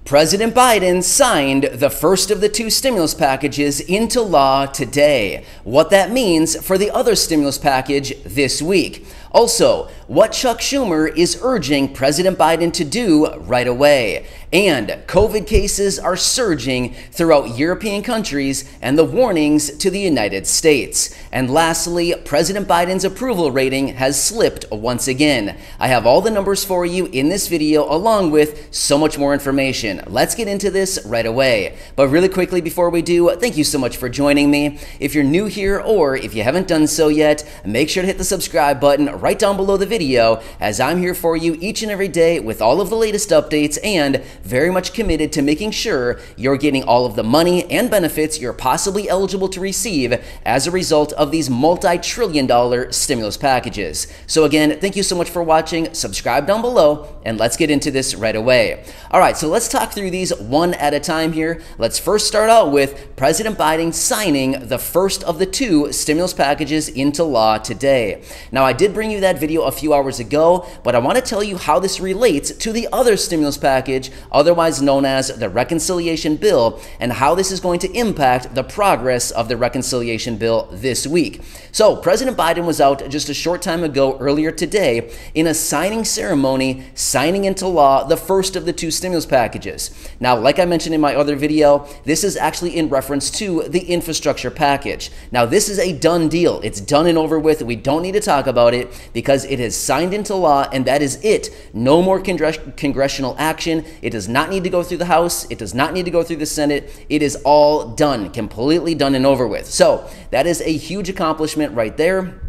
President Biden signed the first of the two stimulus packages into law today. What that means for the other stimulus package this week. Also, what Chuck Schumer is urging President Biden to do right away. And COVID cases are surging throughout European countries and the warnings to the United States. And lastly, President Biden's approval rating has slipped once again. I have all the numbers for you in this video along with so much more information. Let's get into this right away. But really quickly before we do, thank you so much for joining me. If you're new here or if you haven't done so yet, make sure to hit the subscribe button right down below the video, as I'm here for you each and every day with all of the latest updates and very much committed to making sure you're getting all of the money and benefits you're possibly eligible to receive as a result of these multi-trillion-dollar stimulus packages. So again, thank you so much for watching, subscribe down below, and let's get into this right away. All right, so let's talk through these one at a time here. Let's first start out with President Biden signing the first of the two stimulus packages into law today. Now, I did bring you that video a few hours ago, but I want to tell you how this relates to the other stimulus package, otherwise known as the reconciliation bill, and how this is going to impact the progress of the reconciliation bill this week. So President Biden was out just a short time ago earlier today in a signing ceremony, signing into law the first of the two stimulus packages. Now, like I mentioned in my other video, this is actually in reference to the infrastructure package. Now, this is a done deal. It's done and over with. We don't need to talk about it because it is signed into law, and that is it. No more congressional action. It does not need to go through the House. It does not need to go through the Senate. It is all done, completely done and over with. So that is a huge accomplishment right there.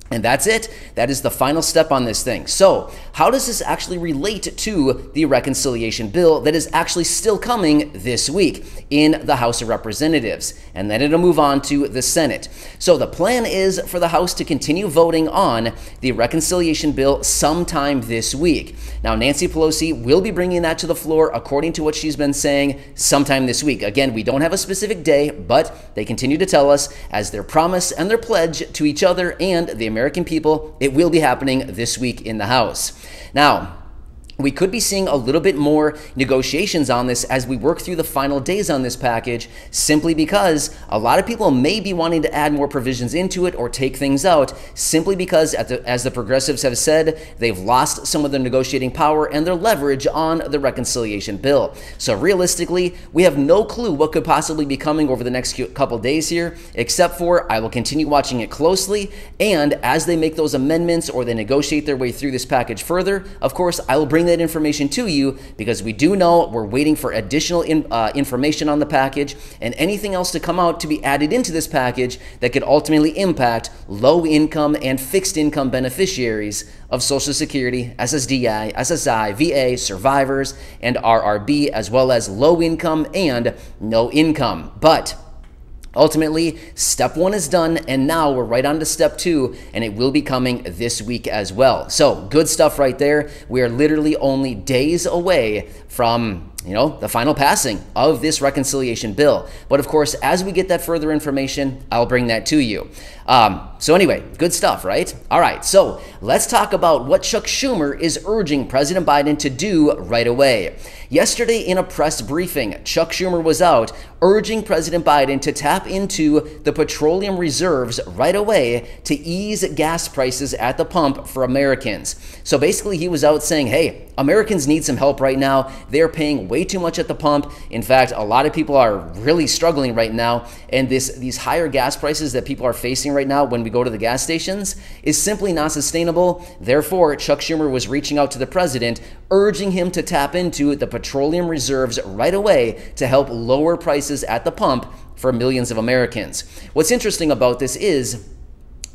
And that's it. That is the final step on this thing. So how does this actually relate to the reconciliation bill that is actually still coming this week in the House of Representatives? And then it'll move on to the Senate. So the plan is for the House to continue voting on the reconciliation bill sometime this week. Now, Nancy Pelosi will be bringing that to the floor, according to what she's been saying, sometime this week. Again, we don't have a specific day, but they continue to tell us as their promise and their pledge to each other and the American people, it will be happening this week in the House. Now, we could be seeing a little bit more negotiations on this as we work through the final days on this package, simply because a lot of people may be wanting to add more provisions into it or take things out, simply because, as the progressives have said, they've lost some of their negotiating power and their leverage on the reconciliation bill. So realistically, we have no clue what could possibly be coming over the next couple days here, except for I will continue watching it closely, and as they make those amendments or they negotiate their way through this package further, of course, I will bring that information to you, because we do know we're waiting for additional information on the package and anything else to come out to be added into this package that could ultimately impact low income and fixed income beneficiaries of Social Security, SSDI, SSI, VA, survivors, and RRB, as well as low income and no income. But ultimately, step one is done, and now we're right on to step two, and it will be coming this week as well. So good stuff right there. We are literally only days away from, the final passing of this reconciliation bill. But of course, as we get that further information, I'll bring that to you. So anyway, good stuff, right? All right, so let's talk about what Chuck Schumer is urging President Biden to do right away. Yesterday in a press briefing, Chuck Schumer was out urging President Biden to tap into the petroleum reserves right away to ease gas prices at the pump for Americans. So basically, he was out saying, hey, Americans need some help right now. They're paying way too much at the pump. In fact, a lot of people are really struggling right now, and these higher gas prices that people are facing right now when we go to the gas stations is simply not sustainable. Therefore, Chuck Schumer was reaching out to the president, urging him to tap into the petroleum reserves right away to help lower prices at the pump for millions of Americans. What's interesting about this is,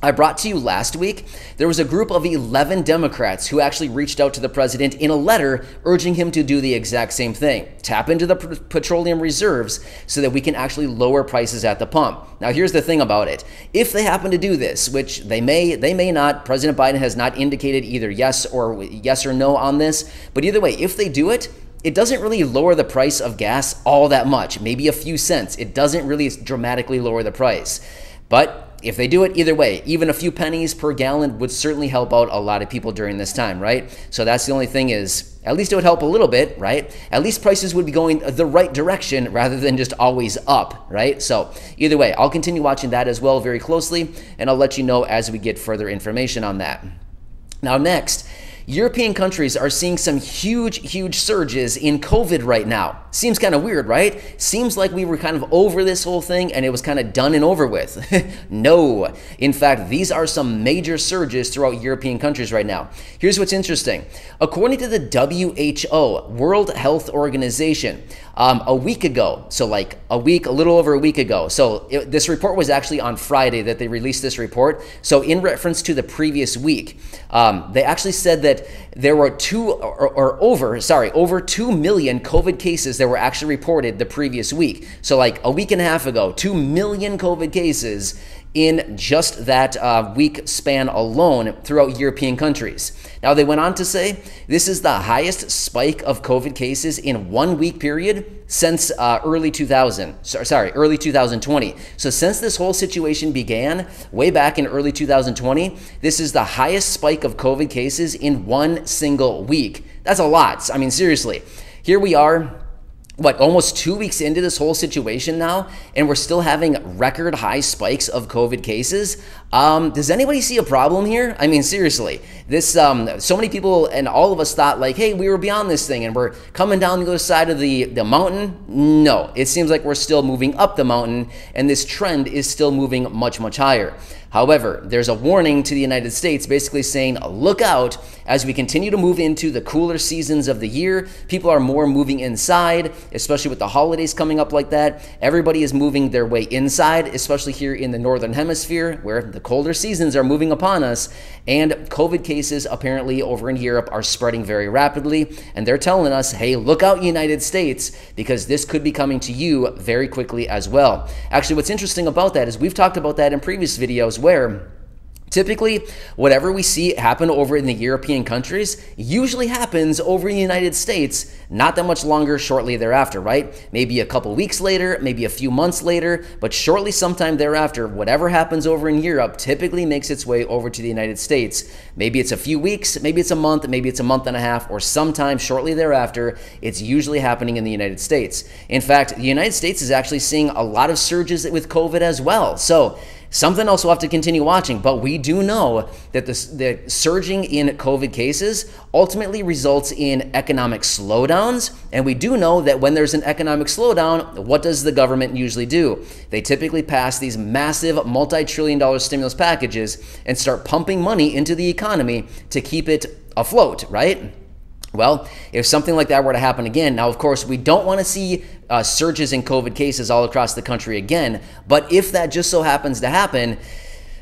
I brought to you last week, there was a group of 11 Democrats who actually reached out to the president in a letter urging him to do the exact same thing. Tap into the petroleum reserves so that we can actually lower prices at the pump. Now, here's the thing about it. If they happen to do this, which they may not, President Biden has not indicated either yes or no on this, but either way, if they do it, it doesn't really lower the price of gas all that much, maybe a few cents. It doesn't really dramatically lower the price. But if they do it, either way, even a few pennies per gallon would certainly help out a lot of people during this time, right? So that's the only thing is, at least it would help a little bit, right? At least prices would be going the right direction rather than just always up, right? So either way, I'll continue watching that as well very closely, and I'll let you know as we get further information on that. Now next, European countries are seeing some huge surges in COVID right now. Seems kind of weird, right? Seems like we were kind of over this whole thing and it was kind of done and over with. No. In fact, these are some major surges throughout European countries right now. Here's what's interesting. According to the WHO, World Health Organization, a week ago, so like a little over a week ago. So this report was actually on Friday that they released this report. So in reference to the previous week, they actually said that there were over 2 million COVID cases that were actually reported the previous week. So like a week and a half ago, 2 million COVID cases in just that week span alone throughout European countries. Now, they went on to say this is the highest spike of COVID cases in 1 week period since early 2020. So since this whole situation began way back in early 2020, this is the highest spike of COVID cases in 1 single week. That's a lot. I mean, seriously, here we are, almost 2 weeks into this whole situation now, and we're still having record high spikes of COVID cases. Does anybody see a problem here? I mean, seriously, this, so many people and all of us thought like, hey, we were beyond this thing and we're coming down the other side of the mountain. No, it seems like we're still moving up the mountain, and this trend is still moving much higher. However, there's a warning to the United States basically saying, look out, as we continue to move into the cooler seasons of the year. People are more moving inside, especially with the holidays coming up like that. Everybody is moving their way inside, especially here in the Northern Hemisphere, where the colder seasons are moving upon us. And COVID cases apparently over in Europe are spreading very rapidly. And they're telling us, hey, look out, United States, because this could be coming to you very quickly as well. Actually, what's interesting about that is we've talked about that in previous videos, where typically, whatever we see happen over in the European countries usually happens over in the United States not that much longer shortly thereafter, right? Maybe a couple weeks later, maybe a few months later, but shortly sometime thereafter, whatever happens over in Europe typically makes its way over to the United States. Maybe it's a few weeks, maybe it's a month, maybe it's a month and a half, or sometime shortly thereafter, it's usually happening in the United States. In fact, the United States is actually seeing a lot of surges with COVID as well. So something else we'll have to continue watching, but we do know that the surging in COVID cases ultimately results in economic slowdowns, and we do know that when there's an economic slowdown, what does the government usually do? They typically pass these massive multi-trillion-dollar stimulus packages and start pumping money into the economy to keep it afloat, right? Well, if something like that were to happen again, now, of course, we don't want to see surges in COVID cases all across the country again, but if that just so happens to happen,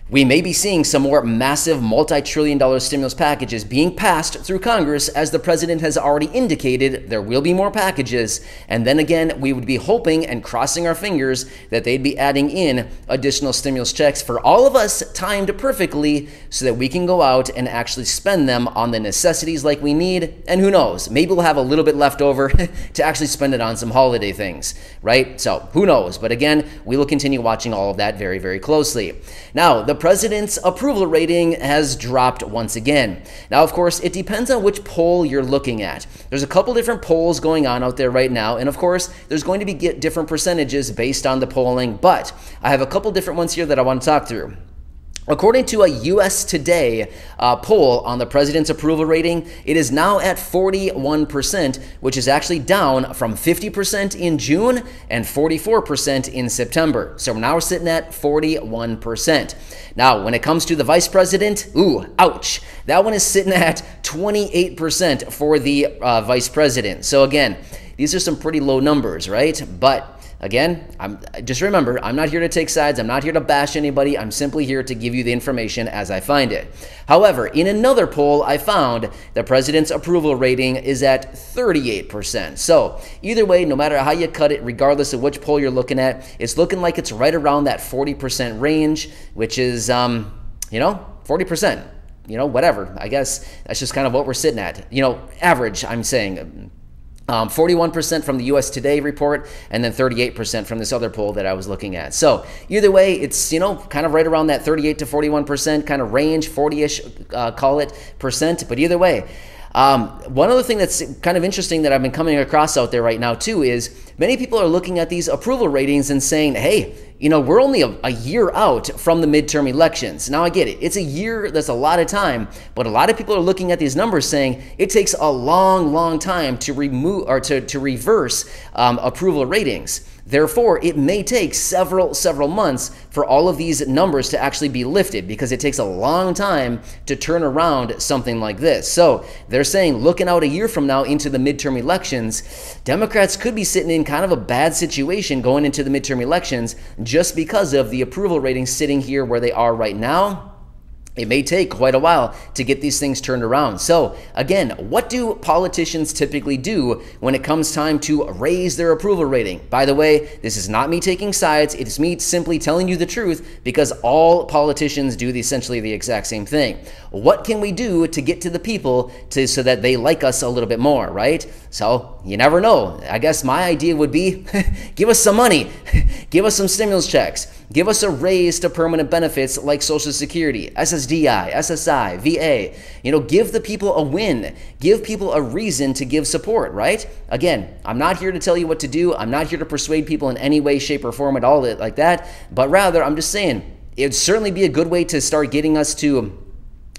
we may be seeing some more massive multi-trillion-dollar stimulus packages being passed through Congress, as the president has already indicated there will be more packages. And then again, we would be hoping and crossing our fingers that they'd be adding in additional stimulus checks for all of us, timed perfectly, so that we can go out and actually spend them on the necessities like we need. And who knows, maybe we'll have a little bit left over to actually spend it on some holiday things, right? So who knows? But again, we will continue watching all of that very closely. Now, the president's approval rating has dropped once again. Now, of course, it depends on which poll you're looking at. There's a couple different polls going on out there right now, and of course, there's going to be different percentages based on the polling, but I have a couple different ones here that I want to talk through. According to a US Today poll on the president's approval rating, it is now at 41%, which is actually down from 50% in June and 44% in September. So now we're sitting at 41%. Now, when it comes to the vice president, ooh, ouch. That one is sitting at 28% for the vice president. So again, these are some pretty low numbers, right? But again, just remember, I'm not here to take sides. I'm not here to bash anybody. I'm simply here to give you the information as I find it. However, in another poll I found, the president's approval rating is at 38%. So either way, no matter how you cut it, regardless of which poll you're looking at, it's looking like it's right around that 40% range, which is, 40%. Whatever. I guess that's just kind of what we're sitting at. Average, I'm saying. 41% from the US Today report, and then 38% from this other poll that I was looking at. So either way, it's, kind of right around that 38 to 41% kind of range, 40-ish, call it percent. But either way, one other thing that's kind of interesting that I've been coming across out there right now too is many people are looking at these approval ratings and saying, hey, we're only a year out from the midterm elections. Now I get it. It's a year. That's a lot of time. But a lot of people are looking at these numbers saying it takes a long, long time to remove or to reverse approval ratings. Therefore, it may take several months for all of these numbers to actually be lifted because it takes a long time to turn around something like this. So they're saying looking out a year from now into the midterm elections, Democrats could be sitting in kind of a bad situation going into the midterm elections just because of the approval ratings sitting here where they are right now. It may take quite a while to get these things turned around. So again, what do politicians typically do when it comes time to raise their approval rating? By the way, this is not me taking sides. It's me simply telling you the truth because all politicians do essentially the exact same thing. What can we do to get to the people so that they like us a little bit more, right? So you never know. I guess my idea would be give us some money, give us some stimulus checks. Give us a raise to permanent benefits like Social Security, SSDI, SSI, VA. Give the people a win. Give people a reason to give support, right? Again, I'm not here to tell you what to do. I'm not here to persuade people in any way, shape, or form at all like that. But rather, I'm just saying it would certainly be a good way to start getting us to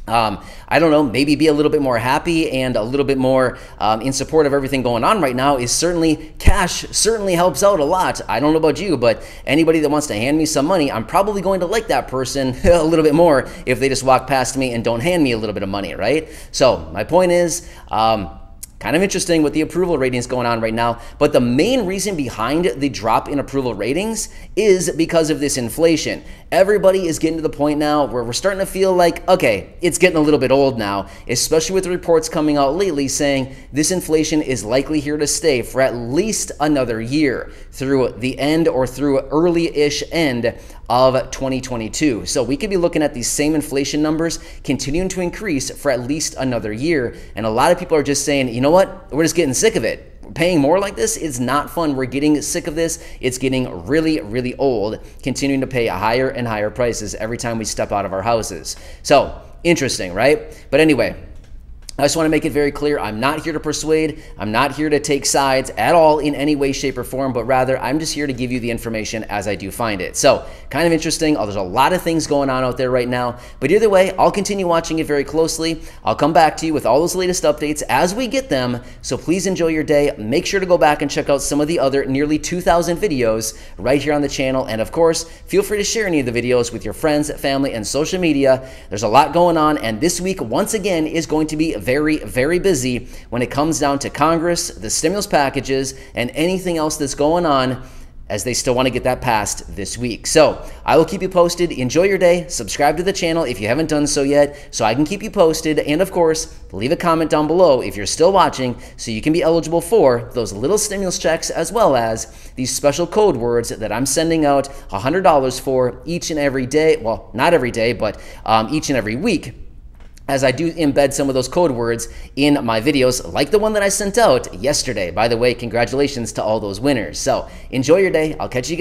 I don't know, maybe be a little bit more happy and a little bit more in support of everything going on right now is certainly cash certainly helps out a lot. I don't know about you, but anybody that wants to hand me some money, I'm probably going to like that person a little bit more if they just walk past me and don't hand me a little bit of money, right? So my point is, kind of interesting with the approval ratings going on right now. But the main reason behind the drop in approval ratings is because of this inflation. Everybody is getting to the point now where we're starting to feel like, okay, it's getting a little bit old now, especially with the reports coming out lately saying this inflation is likely here to stay for at least another year through the end or through early-ish end of 2022. So we could be looking at these same inflation numbers continuing to increase for at least another year. And a lot of people are just saying, you know what, we're just getting sick of it. Paying more like this is not fun. We're getting sick of this. It's getting really, really old, continuing to pay higher and higher prices every time we step out of our houses. So interesting, right? But anyway, I just want to make it very clear, I'm not here to persuade, I'm not here to take sides at all in any way, shape, or form, but rather I'm just here to give you the information as I do find it. So kind of interesting. There's a lot of things going on out there right now, but either way, I'll continue watching it very closely. I'll come back to you with all those latest updates as we get them, so please enjoy your day. Make sure to go back and check out some of the other nearly 2,000 videos right here on the channel, and of course, feel free to share any of the videos with your friends, family, and social media. There's a lot going on, and this week, once again, is going to be very, very busy when it comes down to Congress, the stimulus packages, and anything else that's going on as they still want to get that passed this week. So I will keep you posted. Enjoy your day. Subscribe to the channel if you haven't done so yet so I can keep you posted. And of course, leave a comment down below if you're still watching so you can be eligible for those little stimulus checks as well as these special code words that I'm sending out $100 for each and every day. Well, not every day, but each and every week, as I do embed some of those code words in my videos, like the one that I sent out yesterday. By the way, congratulations to all those winners. So enjoy your day. I'll catch you again.